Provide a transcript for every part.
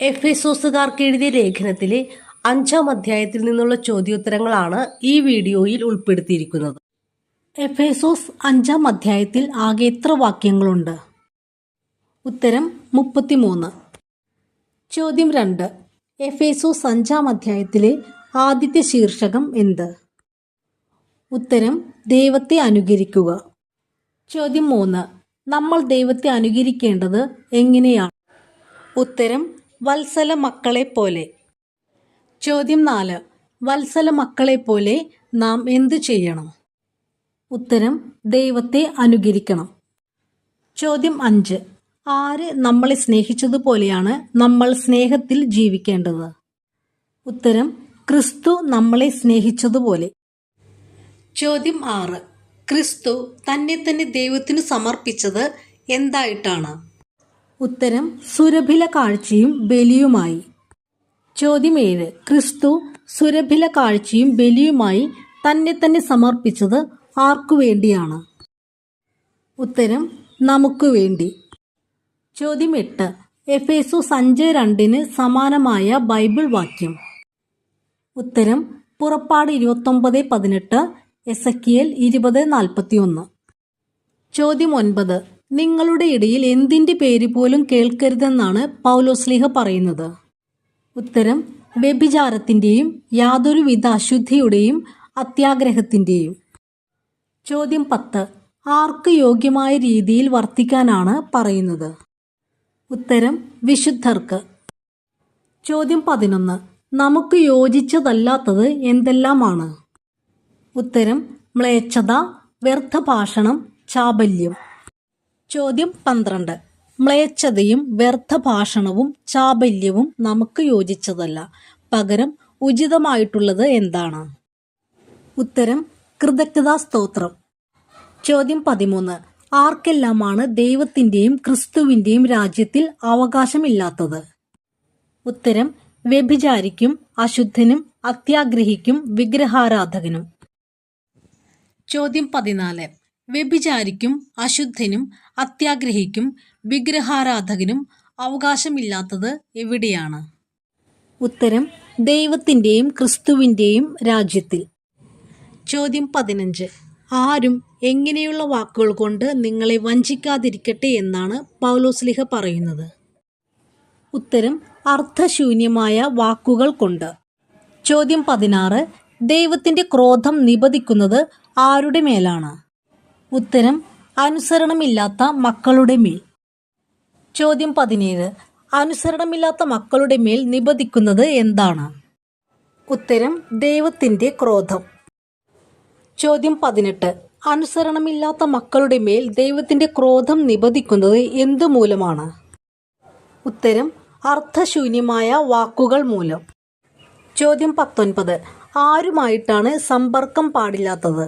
എഫേസോസുകാർക്ക് എഴുതിയ ലേഖനത്തിലെ 5-ാം അധ്യായത്തിൽ നിന്നുള്ള ചോദ്യോത്തരങ്ങളാണ് ഈ വീഡിയോയിൽ ഉൾപ്പെടുത്തിയിരിക്കുന്നത്. എഫേസോസ് 5-ാം അധ്യായത്തിൽ ആകെ എത്ര വാക്യങ്ങളുണ്ട്? ഉത്തരം 33. ചോദ്യം 2. എഫേസോസ് 5-ാം അധ്യായത്തിലെ ആദ്യത്തെ ശീർഷകം എന്ത്? ഉത്തരം ദൈവത്തെ അനുകരിക്കുക. ചോദ്യം 3. നമ്മൾ ദൈവത്തെ അനുകരിക്കേണ്ടത് എങ്ങനെയാണ്? ഉത്തരം വത്സല മക്കളെ പോലെ. ചോദ്യം 4. വത്സല മക്കളെ പോലെ നാം എന്തു ചെയ്യണം? ഉത്തരം ദൈവത്തെ അനുകരിക്കണം. ചോദ്യം 5. ആര് നമ്മളെ സ്നേഹിച്ചതുപോലെയാണ് നമ്മൾ സ്നേഹത്തിൽ ജീവിക്കേണ്ടത്? ഉത്തരം ക്രിസ്തു നമ്മളെ സ്നേഹിച്ചതുപോലെ. ചോദ്യം 6. ക്രിസ്തു തന്നെ ദൈവത്തിനു സമർപ്പിച്ചത് എന്തായിട്ടാണ്? ഉത്തരം സുരഭില കാഴ്ചയും ബലിയുമായി. ചോദ്യം 7. ക്രിസ്തു സുരഭില കാഴ്ചയും ബലിയുമായി തന്നെ സമർപ്പിച്ചത് ആർക്കു വേണ്ടിയാണ്? ഉത്തരം നമുക്ക് വേണ്ടി. ചോദ്യം 8. എഫേസോസ് 5:2 സമാനമായ ബൈബിൾ വാക്യം. ഉത്തരം പുറപ്പാട് 29:18, എസെക്കിയേൽ 20:41. ചോദ്യം 9. നിങ്ങളുടെ ഇടയിൽ എന്തിൻ്റെ പേര് പോലും കേൾക്കരുതെന്നാണ് പൗലോസ്ലീഹ പറയുന്നത്? ഉത്തരം വ്യഭിചാരത്തിൻ്റെയും യാതൊരുവിധ അശുദ്ധിയുടെയും അത്യാഗ്രഹത്തിൻ്റെയും. ചോദ്യം 10. ആർക്ക് യോഗ്യമായ രീതിയിൽ വർത്തിക്കാനാണ് പറയുന്നത്? ഉത്തരം വിശുദ്ധർക്ക്. ചോദ്യം 11. നമുക്ക് യോജിച്ചതല്ലാത്തത് എന്തെല്ലാമാണ്? ഉത്തരം മ്ലേച്ഛത, വ്യർത്ഥഭാഷണം, ചാബല്യം. ചോദ്യം 12. മ്ലേച്ഛതയും വ്യർത്ഥഭാഷണവും ചാബല്യവും നമുക്ക് യോജിച്ചതല്ല, പകരം ഉചിതമായിട്ടുള്ളത് എന്താണ്? ഉത്തരം കൃതജ്ഞതാ സ്തോത്രം. ചോദ്യം 13. ആർക്കെല്ലാമാണ് ദൈവത്തിൻ്റെയും ക്രിസ്തുവിൻ്റെയും രാജ്യത്തിൽ അവകാശമില്ലാത്തത്? ഉത്തരം വ്യഭിചാരിക്കും, അശുദ്ധനും, അത്യാഗ്രഹിക്കും, വിഗ്രഹാരാധകനും. ചോദ്യം 14. വ്യഭിചാരിക്കും, അശുദ്ധനും, അത്യാഗ്രഹിക്കും, വിഗ്രഹാരാധകനും അവകാശമില്ലാത്തത് എവിടെയാണ്? ഉത്തരം ദൈവത്തിൻ്റെയും ക്രിസ്തുവിൻ്റെയും രാജ്യത്തിൽ. ചോദ്യം 15. ആരും എങ്ങനെയുള്ള വാക്കുകൾ കൊണ്ട് നിങ്ങളെ വഞ്ചിക്കാതിരിക്കട്ടെ എന്നാണ് പൗലോസ്ലീഹ പറയുന്നത്? ഉത്തരം അർത്ഥശൂന്യമായ വാക്കുകൾ കൊണ്ട്. ചോദ്യം 16. ദൈവത്തിൻ്റെ ക്രോധം നിബദിക്കുന്നത് ആരുടെ മേലാണ്? ഉത്തരം അനുസരണമില്ലാത്ത മക്കളുടെ മേൽ. ചോദ്യം 17. അനുസരണമില്ലാത്ത മക്കളുടെ മേൽ നിബദിക്കുന്നത് എന്താണ്? ഉത്തരം ദൈവത്തിൻ്റെ ക്രോധം. ചോദ്യം 18. അനുസരണമില്ലാത്ത മക്കളുടെ മേൽ ദൈവത്തിൻ്റെ ക്രോധം നിബദിക്കുന്നത് എന്തു മൂലമാണ്? ഉത്തരം അർത്ഥശൂന്യമായ വാക്കുകൾ മൂലം. ചോദ്യം 19. ആരുമായിട്ടാണ് സമ്പർക്കം പാടില്ലാത്തത്?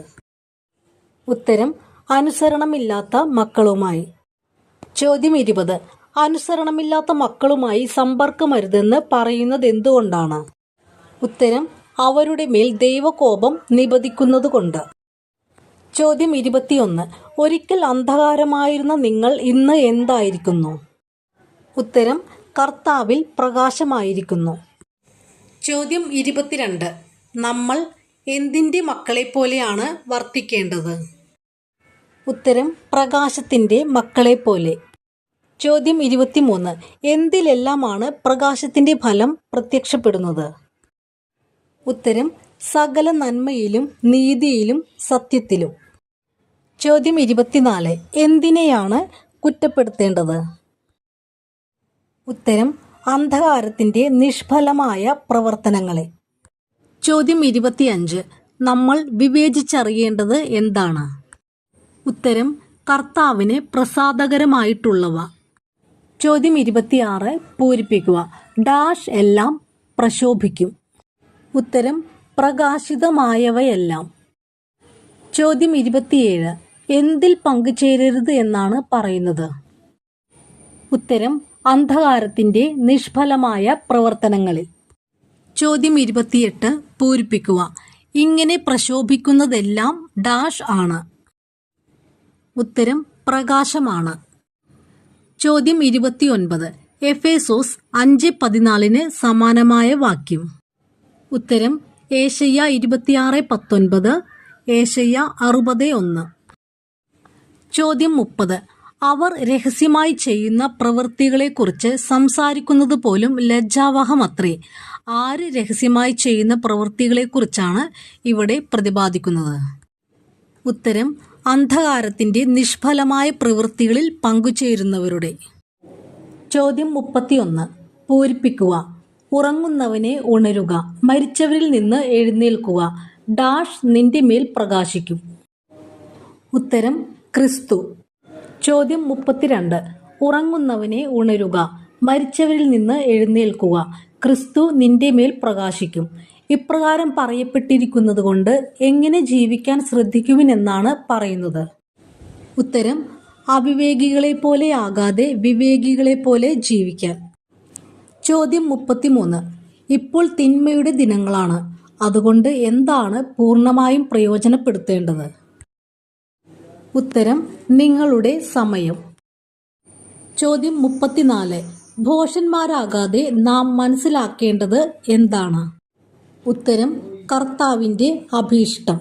ഉത്തരം അനുസരണമില്ലാത്ത മക്കളുമായി. ചോദ്യം 20. അനുസരണമില്ലാത്ത മക്കളുമായി സമ്പർക്കമരുതെന്ന് പറയുന്നത് എന്തുകൊണ്ടാണ്? ഉത്തരം അവരുടെ മേൽ ദൈവകോപം നിബദിക്കുന്നതുകൊണ്ട്. ചോദ്യം 21. ഒരിക്കൽ അന്ധകാരമായിരുന്ന നിങ്ങൾ ഇന്ന് എന്തായിരിക്കുന്നു? ഉത്തരം കർത്താവിൽ പ്രകാശമായിരിക്കുന്നു. ചോദ്യം 22. നമ്മൾ എന്തിൻ്റെ മക്കളെ പോലെയാണ് വർത്തിക്കേണ്ടത്? ഉത്തരം പ്രകാശത്തിൻ്റെ മക്കളെ പോലെ. ചോദ്യം 23. എന്തിലെല്ലാമാണ് പ്രകാശത്തിൻ്റെ ഫലം പ്രത്യക്ഷപ്പെടുന്നത്? ഉത്തരം സകല നന്മയിലും നീതിയിലും സത്യത്തിലും. ചോദ്യം 24. എന്തിനെയാണ് കുറ്റപ്പെടുത്തേണ്ടത്? ഉത്തരം അന്ധകാരത്തിൻ്റെ നിഷ്ഫലമായ പ്രവർത്തനങ്ങളെ. ചോദ്യം 25. നമ്മൾ വിവേചിച്ചറിയേണ്ടത് എന്താണ്? ഉത്തരം കർത്താവിന് പ്രസാദകരമായിട്ടുള്ളവ. ചോദ്യം 26. പൂരിപ്പിക്കുക. ഡാഷ് എല്ലാം പ്രശോഭിക്കും. ഉത്തരം പ്രകാശിതമായവയെല്ലാം. ചോദ്യം 27. എന്തിൽ പങ്കുചേരരുത് എന്നാണ് പറയുന്നത്? ഉത്തരം അന്ധകാരത്തിൻ്റെ നിഷ്ഫലമായ പ്രവർത്തനങ്ങളിൽ. ചോദ്യം 28. പൂരിപ്പിക്കുക. ഇങ്ങനെ പ്രശോഭിക്കുന്നതെല്ലാം ഡാഷ് ആണ്. ഉത്തരം പ്രകാശമാണ്. ചോദ്യം 29. എഫേസോസ് 5:14 സമാനമായ വാക്യം. ഉത്തരം ഏശയ്യ 26:19, ഏശയ്യ 60:1. ചോദ്യം 30. അവർ രഹസ്യമായി ചെയ്യുന്ന പ്രവൃത്തികളെക്കുറിച്ച് സംസാരിക്കുന്നത് പോലും ലജ്ജാവഹമത്രേ. ആര് രഹസ്യമായി ചെയ്യുന്ന പ്രവൃത്തികളെക്കുറിച്ചാണ് ഇവിടെ പ്രതിപാദിക്കുന്നത്? ഉത്തരം അന്ധകാരത്തിന്റെ നിഷ്ഫലമായ പ്രവൃത്തികളിൽ പങ്കുചേരുന്നവരുടെ. ചോദ്യം 31. പൂരിപ്പിക്കുക. ഉറങ്ങുന്നവനെ ഉണരുക, മരിച്ചവരിൽ നിന്ന് എഴുന്നേൽക്കുക, ഡാഷ് നിന്റെ മേൽ പ്രകാശിക്കും. ഉത്തരം ക്രിസ്തു. ചോദ്യം 32. ഉറങ്ങുന്നവനെ ഉണരുക, മരിച്ചവരിൽ നിന്ന് എഴുന്നേൽക്കുക, ക്രിസ്തു നിന്റെ മേൽ പ്രകാശിക്കും. ഇപ്രകാരം പറയപ്പെട്ടിരിക്കുന്നത് കൊണ്ട് എങ്ങനെ ജീവിക്കാൻ ശ്രദ്ധിക്കുവിനെന്നാണ് പറയുന്നത്? ഉത്തരം അവിവേകികളെ പോലെ ആകാതെ വിവേകികളെ പോലെ ജീവിക്കാൻ. ചോദ്യം 33. ഇപ്പോൾ തിന്മയുടെ ദിനങ്ങളാണ്, അതുകൊണ്ട് എന്താണ് പൂർണ്ണമായും പ്രയോജനപ്പെടുത്തേണ്ടത്? ഉത്തരം നിങ്ങളുടെ സമയം. ചോദ്യം 34. ഭോഷന്മാരാകാതെ നാം മനസ്സിലാക്കേണ്ടത് എന്താണ്? ഉത്തരം കർത്താവിൻ്റെ അഭീഷ്ടം.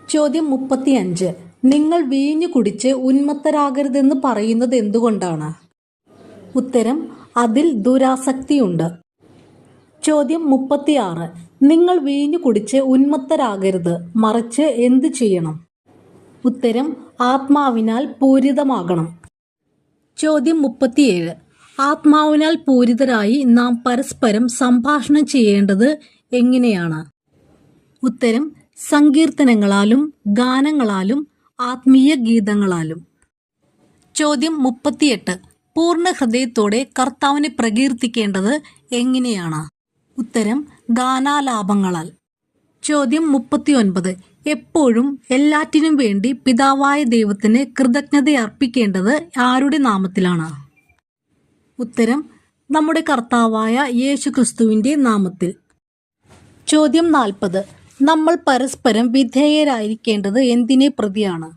ചോദ്യം 35. നിങ്ങൾ വീഞ്ഞു കുടിച്ച് ഉന്മത്തരാകരുതെന്ന് പറയുന്നത് എന്തുകൊണ്ടാണ്? ഉത്തരം അതിൽ ദുരാസക്തിയുണ്ട്. ചോദ്യം 36. നിങ്ങൾ വീഞ്ഞു കുടിച്ച് ഉന്മത്തരാകരുത്, മറിച്ച് എന്ത് ചെയ്യണം? ഉത്തരം ആത്മാവിനാൽ പൂരിതമാകണം. ചോദ്യം 37. ആത്മാവിനാൽ പൂരിതരായി നാം പരസ്പരം സംഭാഷണം ചെയ്യേണ്ടത് എങ്ങനെയാണ്? ഉത്തരം സങ്കീർത്തനങ്ങളാലും ഗാനങ്ങളാലും ആത്മീയ ഗീതങ്ങളാലും. ചോദ്യം 38. പൂർണ്ണ ഹൃദയത്തോടെ കർത്താവിനെ പ്രകീർത്തിക്കേണ്ടത് എങ്ങനെയാണ്? ഉത്തരം ഗാനാലാപങ്ങളാൽ. ചോദ്യം 39. എപ്പോഴും എല്ലാറ്റിനും വേണ്ടി പിതാവായ ദൈവത്തിന് കൃതജ്ഞത അർപ്പിക്കേണ്ടത് ആരുടെ നാമത്തിലാണ്? ഉത്തരം നമ്മുടെ കർത്താവായ യേശുക്രിസ്തുവിൻ്റെ നാമത്തിൽ. ചോദ്യം 40. നമ്മൾ പരസ്പരം വിധേയരായിരിക്കേണ്ടത് എന്തിനെ പ്രതിയാണ്?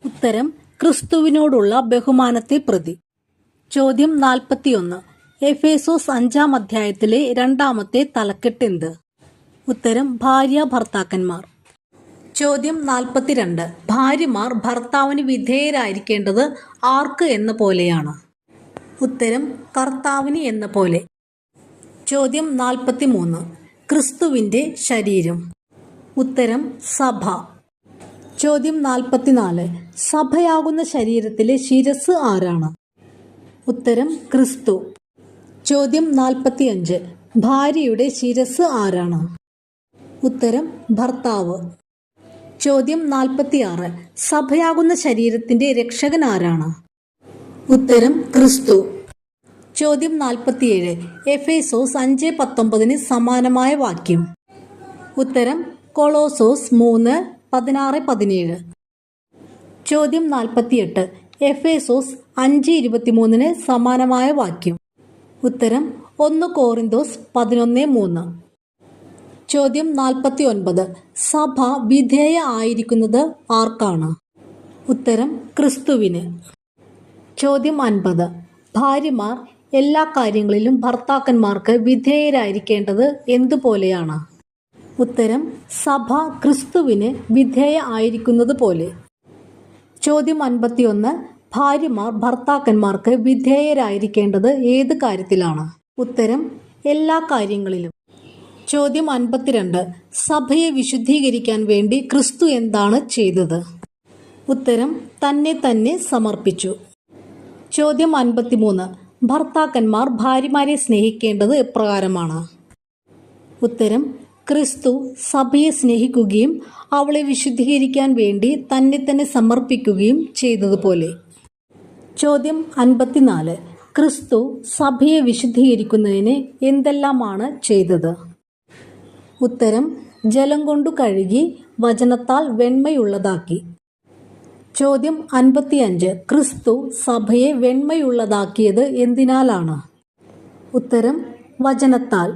ഉത്തരം ക്രിസ്തുവിനോടുള്ള ബഹുമാനത്തെ പ്രതി. ചോദ്യം 41. എഫേസോസ് 5-ാം അധ്യായത്തിലെ 2-ാമത്തെ തലക്കെട്ട് എന്ത്? ഉത്തരം ഭാര്യ ഭർത്താക്കന്മാർ. ചോദ്യം 42. ഭാര്യമാർ ഭർത്താവിന് വിധേയരായിരിക്കേണ്ടത് ആർക്ക് എന്ന പോലെയാണ്? ഉത്തരം കർത്താവിന് എന്ന പോലെ. ചോദ്യം 43. ക്രിസ്തുവിൻ്റെ ശരീരം. ഉത്തരം സഭ. ചോദ്യം 44. സഭയാകുന്ന ശരീരത്തിലെ ശിരസ് ആരാണ്? ഉത്തരം ക്രിസ്തു. ചോദ്യം 45. ഭാര്യയുടെ ശിരസ് ആരാണ്? ഉത്തരം ഭർത്താവ്. ചോദ്യം 46. സഭയാകുന്ന ശരീരത്തിന്റെ രക്ഷകൻ ആരാണ്? ഉത്തരം ക്രിസ്തു. ചോദ്യം 47. എഫേസോസ് 5:19 സമാനമായ വാക്യം. ഉത്തരം കൊളോസോസ് 3:16-17. ചോദ്യം 48. എഫേസോസ് 5:23 സമാനമായ വാക്യം. ഉത്തരം 1 കോറിന്തോസ് 11:3. ചോദ്യം 49. സഭ വിധേയ ആയിരിക്കുന്നത് ആർക്കാണ്? ഉത്തരം ക്രിസ്തുവിന്. ചോദ്യം 50. ഭാര്യമാർ എല്ലാ കാര്യങ്ങളിലും ഭർത്താക്കന്മാർക്ക് വിധേയരായിരിക്കേണ്ടത് എന്തുപോലെയാണ്? ഉത്തരം സഭ ക്രിസ്തുവിന് വിധേയ ആയിരിക്കുന്നത് പോലെ. ചോദ്യം 51. ഭാര്യമാർ ഭർത്താക്കന്മാർക്ക് വിധേയരായിരിക്കേണ്ടത് ഏത് കാര്യത്തിലാണ്? ഉത്തരം എല്ലാ കാര്യങ്ങളിലും. ചോദ്യം 52. സഭയെ വിശുദ്ധീകരിക്കാൻ വേണ്ടി ക്രിസ്തു എന്താണ് ചെയ്തത്? ഉത്തരം തന്നെ സമർപ്പിച്ചു. ചോദ്യം 53. ഭർത്താക്കന്മാർ ഭാര്യമാരെ സ്നേഹിക്കേണ്ടത് എപ്രകാരമാണ്? ഉത്തരം ക്രിസ്തു സഭയെ സ്നേഹിക്കുകയും അവളെ വിശുദ്ധീകരിക്കാൻ വേണ്ടി തന്നെ സമർപ്പിക്കുകയും ചെയ്തതുപോലെ. ചോദ്യം 54. ക്രിസ്തു സഭയെ വിശുദ്ധീകരിക്കുന്നതിന് എന്തെല്ലാമാണ് ചെയ്തത്? ഉത്തരം ജലം കൊണ്ടു കഴുകി വചനത്താൽ വെണ്മയുള്ളതാക്കി. ചോദ്യം 55. ക്രിസ്തു സഭയെ വെണ്മയുള്ളതാക്കിയത് എന്തിനാലാണ്? ഉത്തരം വചനത്താൽ.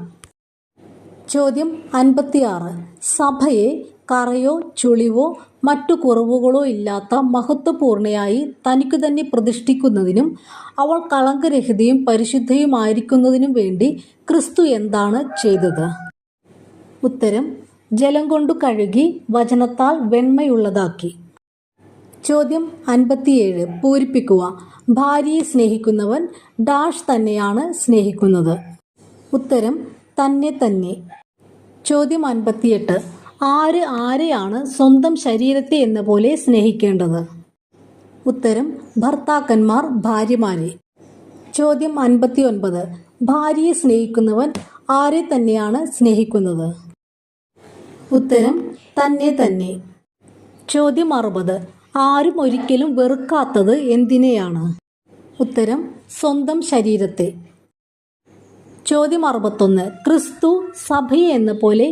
ചോദ്യം 56. സഭയെ കറയോ ചുളിവോ മറ്റു കുറവുകളോ ഇല്ലാത്ത മഹത്വപൂർണയായി തനിക്കു തന്നെ പ്രതിഷ്ഠിക്കുന്നതിനും അവൾ കളങ്കരഹിതയും പരിശുദ്ധയുമായിരിക്കുന്നതിനും വേണ്ടി ക്രിസ്തു എന്താണ് ചെയ്തത്? ഉത്തരം: ജലം കൊണ്ടു കഴുകി വചനത്താൽ വെണ്മയുള്ളതാക്കി. ചോദ്യം 57. പൂരിപ്പിക്കുക. ഭാര്യയെ സ്നേഹിക്കുന്നവൻ ഡാഷ് തന്നെയാണ് സ്നേഹിക്കുന്നത്. ഉത്തരം: തന്നെ തന്നെ. ചോദ്യം 58. ആര് ആരെയാണ് സ്വന്തം ശരീരത്തെ എന്ന പോലെ സ്നേഹിക്കേണ്ടത്? ഉത്തരം: ഭർത്താക്കന്മാർ ഭാര്യമാരെ. ചോദ്യം 59. ഭാര്യയെ സ്നേഹിക്കുന്നവൻ ആരെ തന്നെയാണ് സ്നേഹിക്കുന്നത്? ഉത്തരം: തന്നെ തന്നെ. ചോദ്യം 60. ആരും ഒരിക്കലും വെറുക്കാത്തത് എന്തിനെയാണ്? ഉത്തരം: സ്വന്തം ശരീരത്തെ. ചോദ്യം 61. ക്രിസ്തു സഭയെ എന്ന പോലെ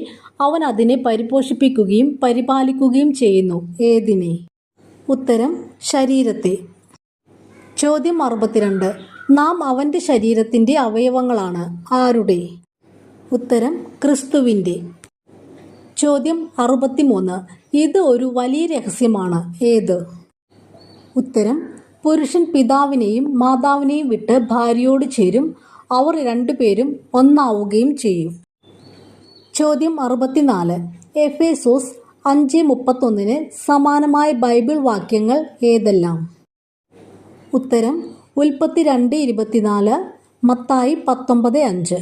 അവൻ അതിനെ പരിപോഷിപ്പിക്കുകയും പരിപാലിക്കുകയും ചെയ്യുന്നു. ഏതിനെ? ഉത്തരം: ശരീരത്തെ. ചോദ്യം 62. നാം അവൻ്റെ ശരീരത്തിൻ്റെ അവയവങ്ങളാണ്. ആരുടെ? ഉത്തരം: ക്രിസ്തുവിൻ്റെ. ചോദ്യം 63. ഇത് ഒരു വലിയ രഹസ്യമാണ്. ഏത്? ഉത്തരം: പുരുഷൻ പിതാവിനെയും മാതാവിനെയും വിട്ട് ഭാര്യയോട് ചേരും, അവർ രണ്ടുപേരും ഒന്നാവുകയും ചെയ്യും. ചോദ്യം 64. എഫേസോസ് 5:31 സമാനമായ ബൈബിൾ വാക്യങ്ങൾ ഏതെല്ലാം? ഉത്തരം: ഉൽപ്പത്തി 2:24, മത്തായി 19:5.